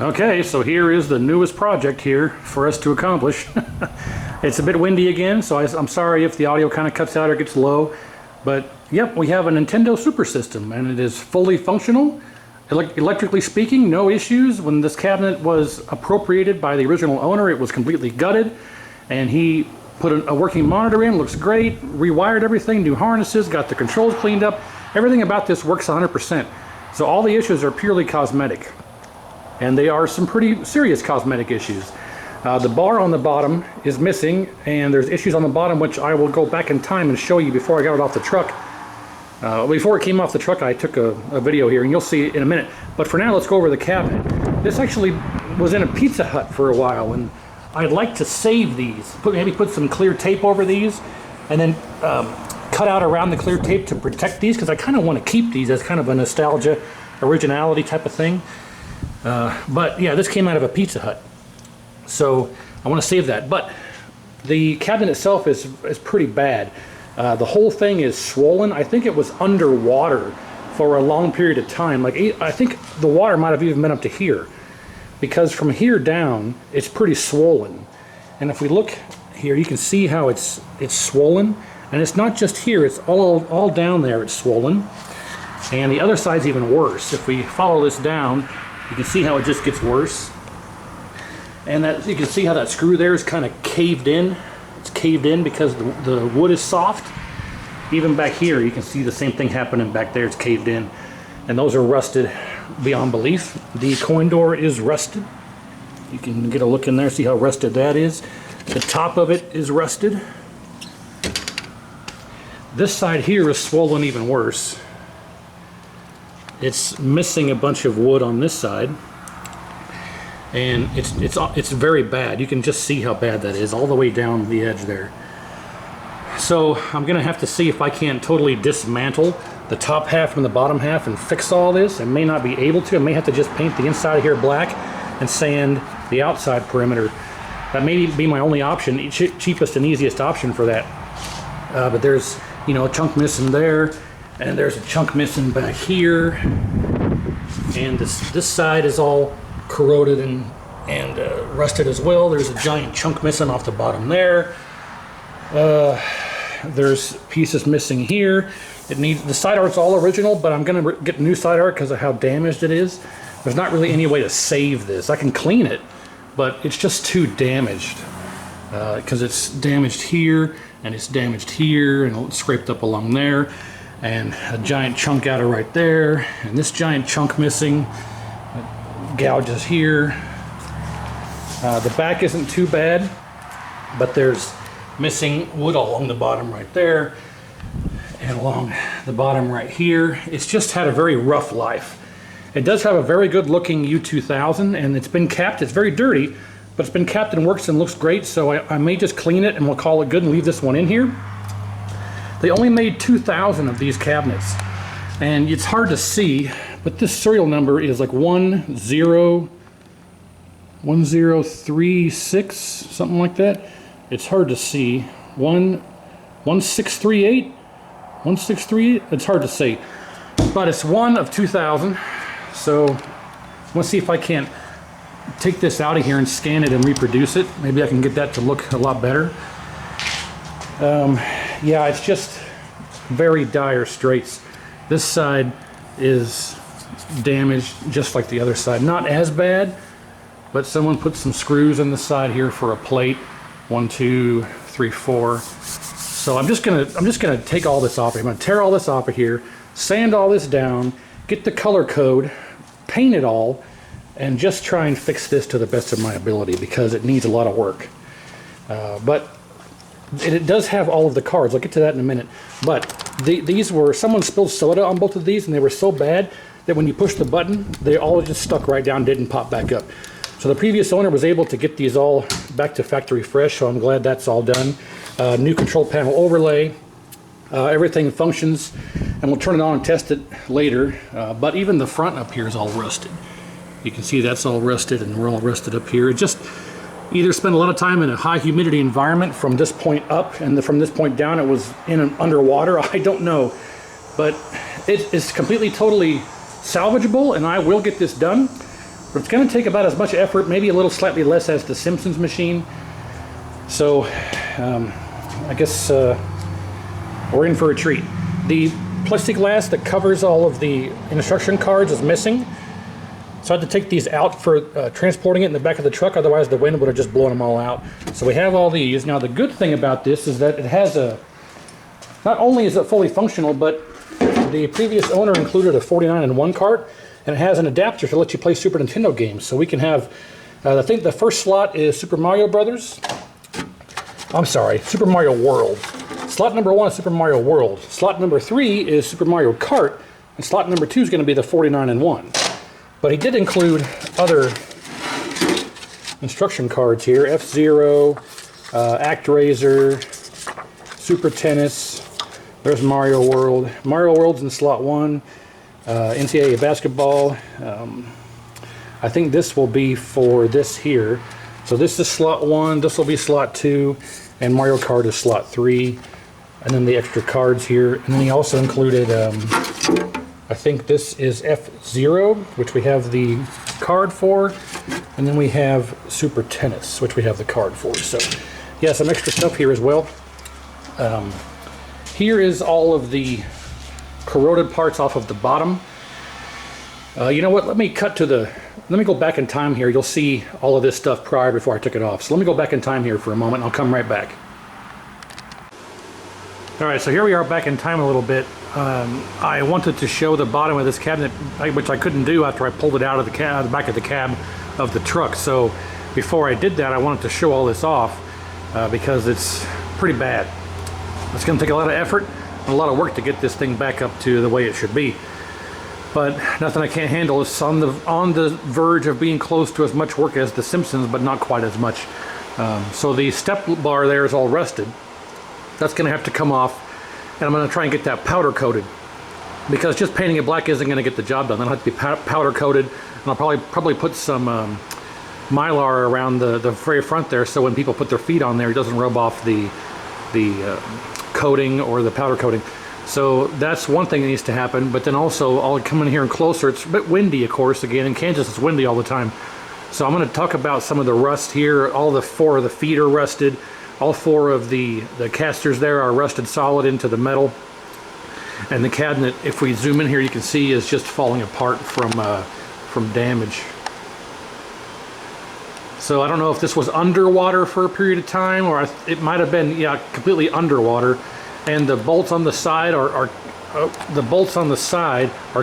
Okay, so here is the newest project here for us to accomplish. It's a bit windy again, so I'm sorry if the audio kind of cuts out or gets low. But yep, we have a Nintendo Super System, and it is fully functional. Electrically speaking, no issues. When this cabinet was appropriated by the original owner, it was completely gutted, and he put a working monitor in. Looks great, rewired everything, new harnesses, got the controls cleaned up. Everything about this works 100%. So all the issues are purely cosmetic. And they are some pretty serious cosmetic issues. The bar on the bottom is missing, and there's issues on the bottom which I will go back in time and show you before I got it off the truck. Before it came off the truck, I took a video here, and you'll see it in a minute. But for now, let's go over the cabinet. This actually was in a Pizza Hut for a while, and I'd like to save these. Maybe put some clear tape over these, and then cut out around the clear tape to protect these, because I kind of want to keep these as kind of a nostalgia, originality type of thing. But yeah, this came out of a Pizza Hut, so I want to save that. But the cabinet itself is pretty bad. The whole thing is swollen. I think it was underwater for a long period of time. Like, I think the water might have even been up to here, because from here down it's pretty swollen. And if we look here, you can see how it's swollen, and it's not just here, it's all down there. It's swollen, and the other side's even worse. If we follow this down, you can see how it just gets worse. And that, you can see how that screw there is kind of caved in. It's caved in because the wood is soft. Even back here, you can see the same thing happening back there. It's caved in. And those are rusted beyond belief. The coin door is rusted. You can get a look in there, see how rusted that is. The top of it is rusted. This side here is swollen even worse. It's missing a bunch of wood on this side, and it's very bad. You can just see how bad that is all the way down the edge there. So I'm gonna have to see if I can't totally dismantle the top half and the bottom half and fix all this. I may not be able to. I may have to just paint the inside of here black and sand the outside perimeter. That may be my only option, cheapest and easiest option for that. But there's, you know, a chunk missing there. And there's a chunk missing back here, and this side is all corroded and rusted as well. There's a giant chunk missing off the bottom there. There's pieces missing here. The side art's all original, but I'm gonna get new side art because of how damaged it is. There's not really any way to save this. I can clean it, but it's just too damaged because it's damaged here, and it's damaged here, and it's scraped up along there. And a giant chunk out of right there, and this giant chunk missing, gouges here. The back isn't too bad, but there's missing wood all along the bottom right there, and along the bottom right here. It's just had a very rough life. It does have a very good looking U2000, and it's been capped. It's very dirty, but it's been capped and works and looks great, so I may just clean it and we'll call it good and leave this one in here. They only made 2,000 of these cabinets, and it's hard to see, but this serial number is like 1036, something like that. It's hard to see. 1638, 1638. It's hard to see, but it's one of 2,000. So I'm gonna see if I can't take this out of here and scan it and reproduce it. Maybe I can get that to look a lot better. Yeah, it's just very dire straits. This side is damaged just like the other side. Not as bad, but someone put some screws in the side here for a plate. 1, 2, 3, 4. So I'm just gonna take all this off. I'm gonna tear all this off of here, sand all this down, get the color code, paint it all, and just try and fix this to the best of my ability because it needs a lot of work. But it does have all of the cards. I'll get to that in a minute. But these were, someone spilled soda on both of these, and they were so bad that when you push the button, they all just stuck right down, didn't pop back up. So the previous owner was able to get these all back to factory fresh, so I'm glad that's all done. New control panel overlay. Everything functions, and we'll turn it on and test it later. But even the front up here is all rusted. You can see that's all rusted, and we're all rusted up here. It just either spent a lot of time in a high humidity environment from this point up, and from this point down it was underwater. I don't know, but it is completely, totally salvageable, and I will get this done. But it's going to take about as much effort, maybe a little slightly less as the Simpsons machine. So I guess we're in for a treat. The plexiglass that covers all of the instruction cards is missing. So I had to take these out for transporting it in the back of the truck, otherwise the wind would have just blown them all out. So we have all these. Now the good thing about this is that it has not only is it fully functional, but the previous owner included a 49-in-1 cart, and it has an adapter to let you play Super Nintendo games. So we can have, I think the first slot is Super Mario Brothers. I'm sorry, Super Mario World. Slot number 1 is Super Mario World. Slot number 3 is Super Mario Kart, and slot number 2 is going to be the 49-in-1. But he did include other instruction cards here. F-Zero, ActRaiser, Super Tennis. There's Mario World. Mario World's in slot 1. NCAA basketball. I think this will be for this here. So this is slot 1, this will be slot 2, and Mario Kart is slot 3. And then the extra cards here. And then he also included, I think this is F-Zero, which we have the card for. And then we have Super Tennis, which we have the card for. So yeah, some extra stuff here as well. Here is all of the corroded parts off of the bottom. You know what, let me go back in time here. You'll see all of this stuff prior before I took it off. So let me go back in time here for a moment and I'll come right back. Alright, so here we are back in time a little bit. I wanted to show the bottom of this cabinet, which I couldn't do after I pulled it out of the back of the cab of the truck. So before I did that, I wanted to show all this off because it's pretty bad. It's going to take a lot of effort and a lot of work to get this thing back up to the way it should be. But nothing I can't handle. It's on the verge of being close to as much work as The Simpsons, but not quite as much. So the step bar there is all rusted. That's going to have to come off, and I'm going to try and get that powder coated, because just painting it black isn't going to get the job done. It'll have to be powder coated, and I'll probably put some Mylar around the very front there, so when people put their feet on there, it doesn't rub off the coating or the powder coating. So that's one thing that needs to happen. But then also, I'll come in here and closer. It's a bit windy, of course. Again, in Kansas, it's windy all the time. So I'm going to talk about some of the rust here. All the 4 of the feet are rusted. All 4 of the casters there are rusted solid into the metal. And the cabinet, if we zoom in here, you can see is just falling apart from damage. So I don't know if this was underwater for a period of time, or it might have been, yeah, completely underwater. And the bolts on the side are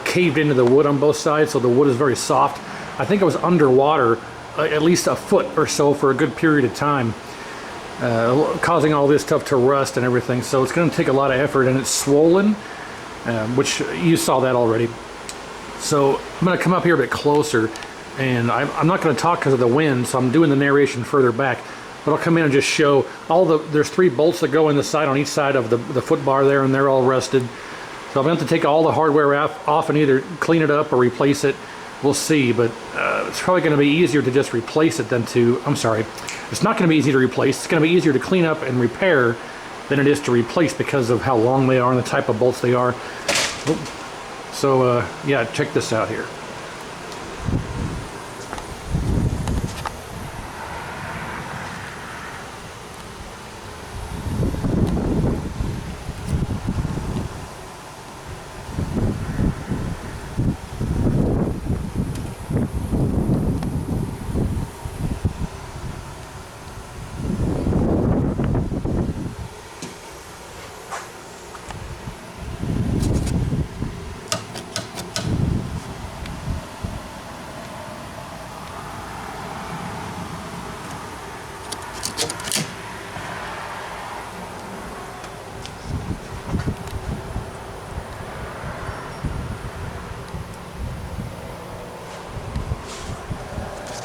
caved into the wood on both sides, so the wood is very soft. I think it was underwater at least a foot or so for a good period of time, causing all this stuff to rust and everything. So it's going to take a lot of effort, and it's swollen, which you saw that already. So I'm going to come up here a bit closer, and I'm not going to talk because of the wind, so I'm doing the narration further back. But I'll come in and just show there's 3 bolts that go in the side on each side of the foot bar there, and they're all rusted. So I'm going to have to take all the hardware off and either clean it up or replace it. We'll see, but it's probably going to be easier to just replace it than to, I'm sorry, it's not going to be easy to replace. It's going to be easier to clean up and repair than it is to replace because of how long they are and the type of bolts they are. So yeah, check this out here.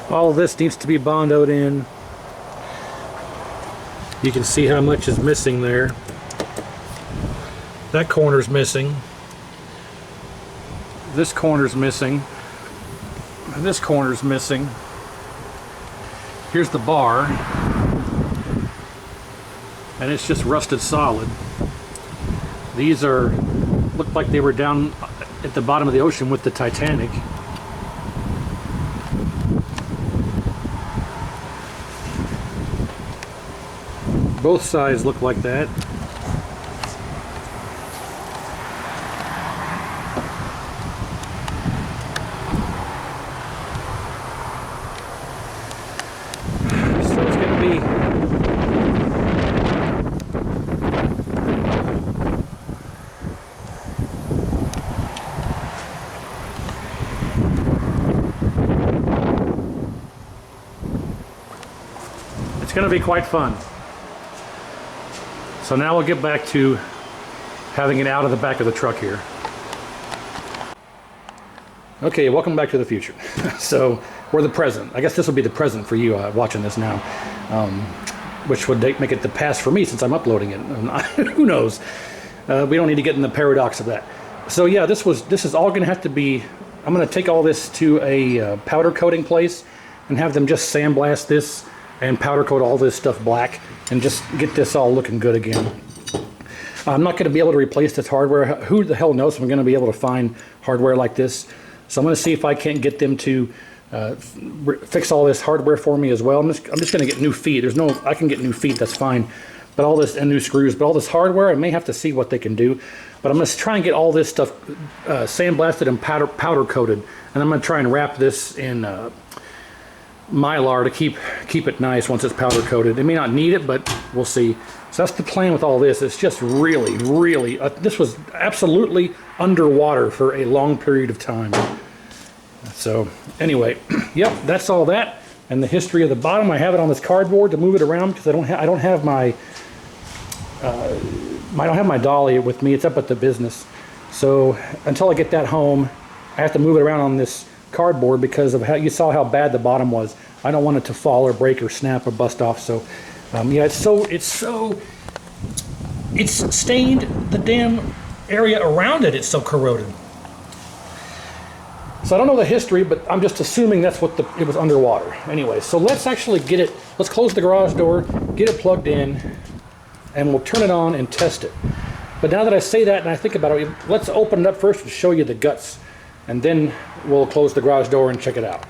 All of this needs to be bondoed in. You can see how much is missing there. That corner's missing. This corner's missing. And this corner's missing. Here's the bar. And it's just rusted solid. These look like they were down at the bottom of the ocean with the Titanic. Both sides look like that. So it's going to be quite fun. So now we'll get back to having it out of the back of the truck here. Okay, welcome back to the future. So we're the present. I guess this will be the present for you watching this now, which would make it the past for me since I'm uploading it. Who knows? We don't need to get in the paradox of that. So yeah, this is all going to have to be. I'm going to take all this to a powder coating place and have them just sandblast this and powder coat all this stuff black and just get this all looking good again. I'm not going to be able to replace this hardware. Who the hell knows if I'm going to be able to find hardware like this. So I'm going to see if I can't get them to fix all this hardware for me as well. I'm just going to get new feet. I can get new feet, that's fine. But all this, and new screws, but all this hardware, I may have to see what they can do. But I'm going to try and get all this stuff sandblasted and powder coated. And I'm going to try and wrap this in Mylar to keep it nice once it's powder coated. They may not need it, but we'll see. So that's the plan with all this. It's just really, really, this was absolutely underwater for a long period of time. So anyway, yep, that's all that. And the history of the bottom, I have it on this cardboard to move it around because I don't have my dolly with me. It's up at the business. So until I get that home, I have to move it around on this cardboard because of how you saw how bad the bottom was. I don't want it to fall or break or snap or bust off. So yeah, it's stained the damn area around it. It's so corroded. So I don't know the history, but I'm just assuming that's what it was underwater. Anyway, so let's actually get it. Let's close the garage door, get it plugged in, and we'll turn it on and test it. But now that I say that and I think about it, let's open it up first to show you the guts. And then we'll close the garage door and check it out.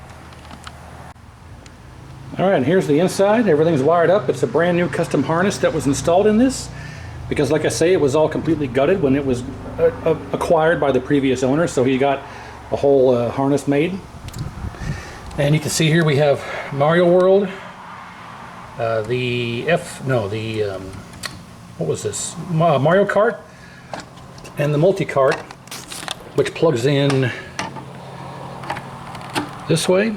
Alright, and here's the inside. Everything's wired up. It's a brand new custom harness that was installed in this. Because like I say, it was all completely gutted when it was acquired by the previous owner. So he got a whole harness made. And you can see here we have Mario World. What was this? Mario Kart. And the multi-cart, which plugs in this way.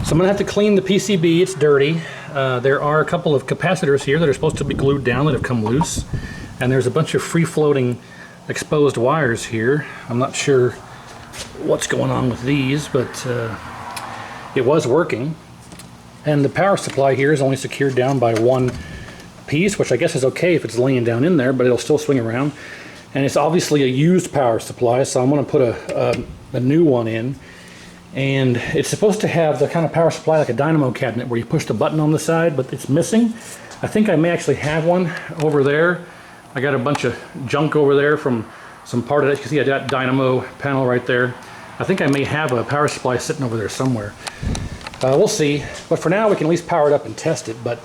So I'm going to have to clean the PCB. It's dirty. There are a couple of capacitors here that are supposed to be glued down that have come loose. And there's a bunch of free-floating exposed wires here. I'm not sure what's going on with these, but it was working. And the power supply here is only secured down by one piece, which I guess is okay if it's laying down in there, but it'll still swing around. And it's obviously a used power supply, so I'm going to put a new one in. And it's supposed to have the kind of power supply like a dynamo cabinet where you push the button on the side, but it's missing. I think I may actually have one over there. I got a bunch of junk over there from some part of that. You can see that dynamo panel right there. I think I may have a power supply sitting over there somewhere. We'll see. But for now, we can at least power it up and test it. But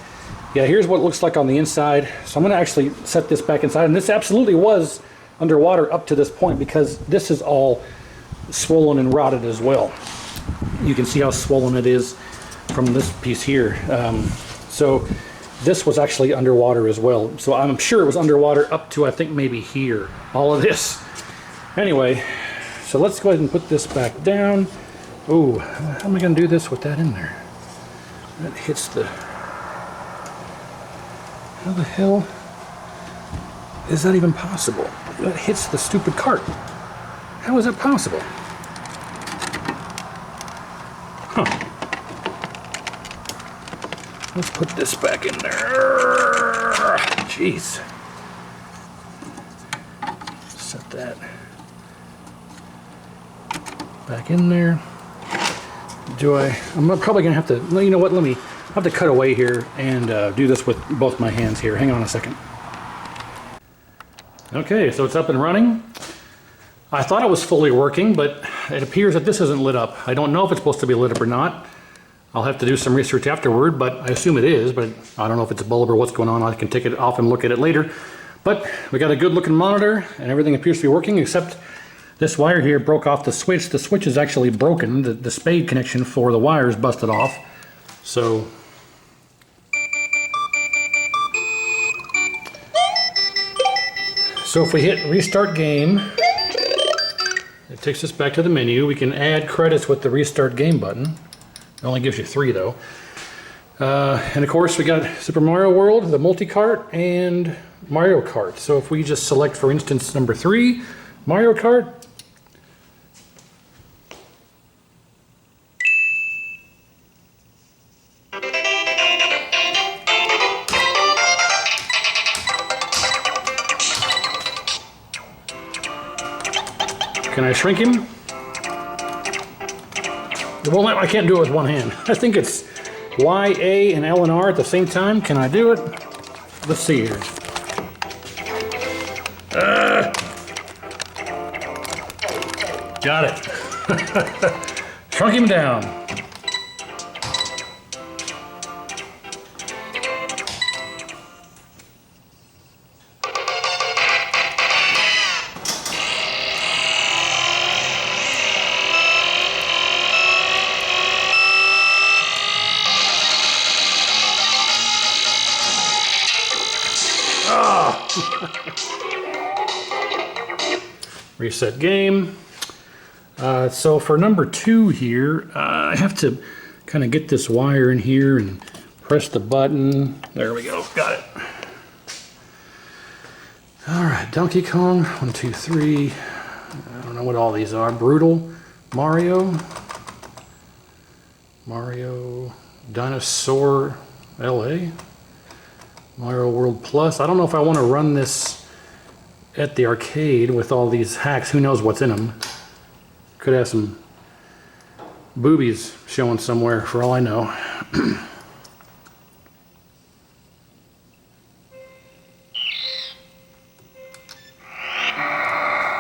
yeah, here's what it looks like on the inside. So I'm going to actually set this back inside. And this absolutely was underwater up to this point because this is all swollen and rotted as well. You can see how swollen it is from this piece here. So this was actually underwater as well. So I'm sure it was underwater up to I think maybe here. All of this. Anyway, so let's go ahead and put this back down. Ooh, how am I going to do this with that in there? That hits the... How the hell is that even possible? That hits the stupid cart. How is that possible? Huh. Let's put this back in there. Jeez. Set that back in there. I'm probably gonna have to, you know what, I have to cut away here and do this with both my hands here. Hang on a second. Okay, so it's up and running. I thought it was fully working, but it appears that this isn't lit up. I don't know if it's supposed to be lit up or not. I'll have to do some research afterward, but I assume it is, but I don't know if it's a bulb or what's going on. I can take it off and look at it later. But we got a good looking monitor and everything appears to be working, except this wire here broke off the switch. The switch is actually broken. The spade connection for the wire is busted off. So if we hit restart game, it takes us back to the menu. We can add credits with the restart game button. It only gives you 3 though. And of course we got Super Mario World, the multi-cart, and Mario Kart. So if we just select, for instance, number 3, Mario Kart. Can I shrink him? Well, I can't do it with one hand. I think it's Y, A, and L and R at the same time. Can I do it? Let's see here. Got it. Shrunk him down. Reset game. So for number 2 here, I have to kind of get this wire in here and press the button. There we go, got it. All right, Donkey Kong, 1, 2, 3. I don't know what all these are. Brutal, Mario, Dinosaur LA, Mario World Plus. I don't know if I want to run this at the arcade with all these hacks. Who knows what's in them? Could have some boobies showing somewhere for all I know.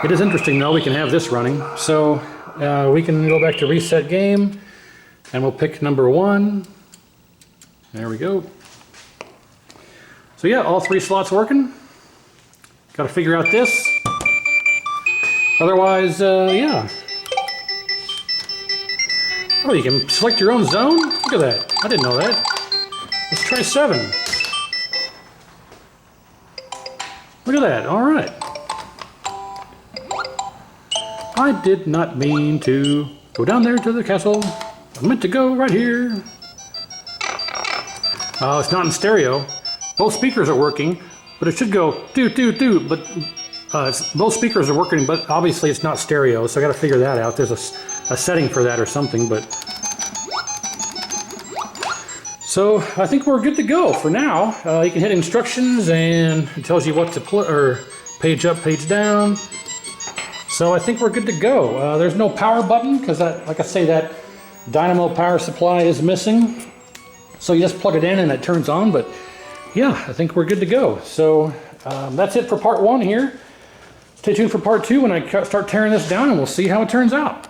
It is interesting though, we can have this running. So we can go back to reset game and we'll pick number 1. There we go. So yeah, all 3 slots working. Got to figure out this. Otherwise, yeah. Oh, you can select your own zone? Look at that. I didn't know that. Let's try 7. Look at that. All right. I did not mean to go down there to the castle. I meant to go right here. Oh, it's not in stereo. Both speakers are working. But it should go doot doot doot, but both speakers are working, but obviously it's not stereo, so I got to figure that out. There's a setting for that or something, but so I think we're good to go for now. You can hit instructions and it tells you what to play, or page up, page down. So I think we're good to go. There's no power button because, like I say, that dynamo power supply is missing. So you just plug it in and it turns on, but yeah, I think we're good to go. So that's it for part 1 here. Stay tuned for part 2 when I start tearing this down and we'll see how it turns out.